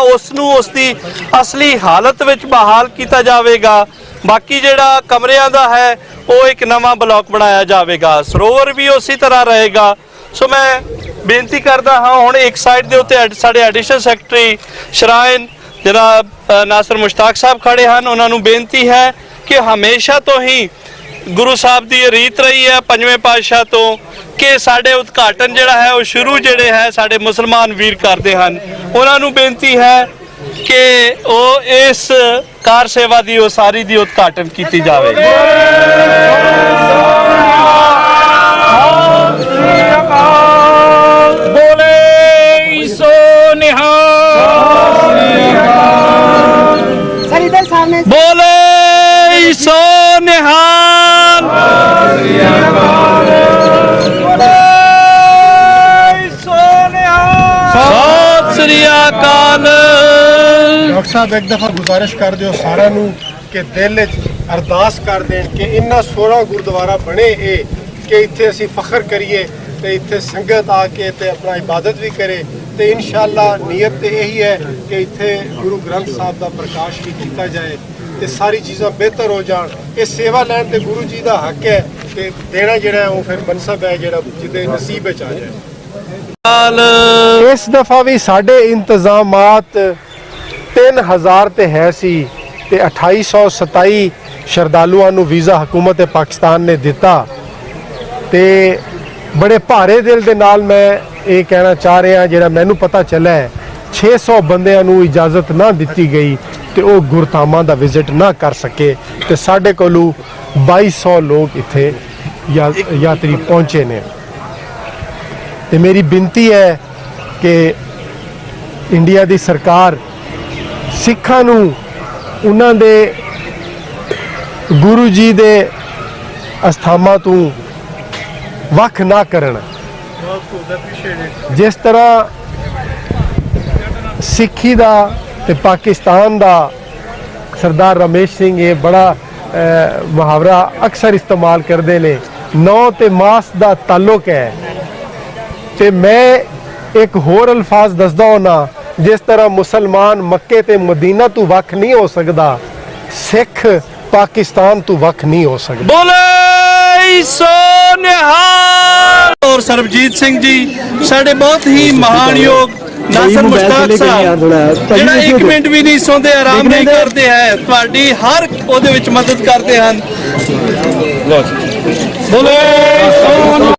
उसनूं उसकी असली हालत विच बहाल किया जाएगा। बाकी जिहड़ा कमरियां दा है वो एक नवा ब्लॉक बनाया जाएगा। सरोवर भी उसी तरह रहेगा। सो मैं बेनती करता हाँ, हुण एक साइड के उत्ते साडे एडिशनल सैकटरी श्राइन जनाब नासिर मुश्ताक साहब खड़े हैं। उन्होंने बेनती है कि हमेशा तो ही गुरु साहब की रीत रही है पंजवें पातशाह तो कि साडे उद्घाटन जिहड़ा है वो शुरू जिहड़े है साडे मुसलमान वीर करते हैं। उन्होंने बेनती है कि वो इस कार सेवा की उसारी की उद्घाटन की जाए। बोले सो निहाल, बोले सो निहाल, सत श्री अकाल। डॉक्टर साहब एक दफा गुजारिश कर दो सारा कि दिल अरदास कर दें कि इन्ना सोहना गुरुद्वारा बने कि इत्थे असीं फखर करिए तो इत्थे संगत आके ते अपना इबादत भी करे तो इंशाअल्लाह नीयत तो यही है कि इत्थे गुरु ग्रंथ साहब का प्रकाश भी किया जाए तो सारी चीज़ां बेहतर हो जान। ये सेवा लैन ते गुरु जी का हक है कि देना जिहड़ा वो फिर मनसब है जिहड़ा जिहदे नसीब विच आ जाए। इस दफ़ा भी साढ़े इंतजामात 3000 ते है सी ते 2827 श्रद्धालुओं नूं वीज़ा हुकूमत पाकिस्तान ने दिता ते बड़े भारे दिल दे नाल मैं ये कहना चाह रहा जिहड़ा मैनूं पता चला है 600 बंदियां नूं इजाज़त ना दी गई तो वो गुरधामां दा विजिट ना कर सके तो साढ़े कोलों 2200 लोग इत्थे यात्री पहुँचे ने। ते मेरी बिनती है कि इंडिया दी सरकार सिखां नूं उन्हां दे गुरु जी दे अस्थामां तों वख ना करन। जिस तरह सिक्खी दा ते पाकिस्तान दा सरदार रमेश सिंह ये बड़ा मुहावरा अक्सर इस्तेमाल करते ने, नौ ते मास दा ताल्लुक है ते मैं एक होर अल्फाज दसदा होना जिस तरह मुसलमान मक्के ते मदीना तू वख नहीं हो सकता, सिख पाकिस्तान तू वख नहीं हो सकता। बोले सो निहाल। और सरबजीत सिंह जी साढ़े बहुत ही महान योग नासिर मुश्ताक साहब जिहड़ा एक मिनट भी नहीं सोंदे आराम नहीं करते हैं तुहाडी हर ओहदे विच मदद करते हैं। बोले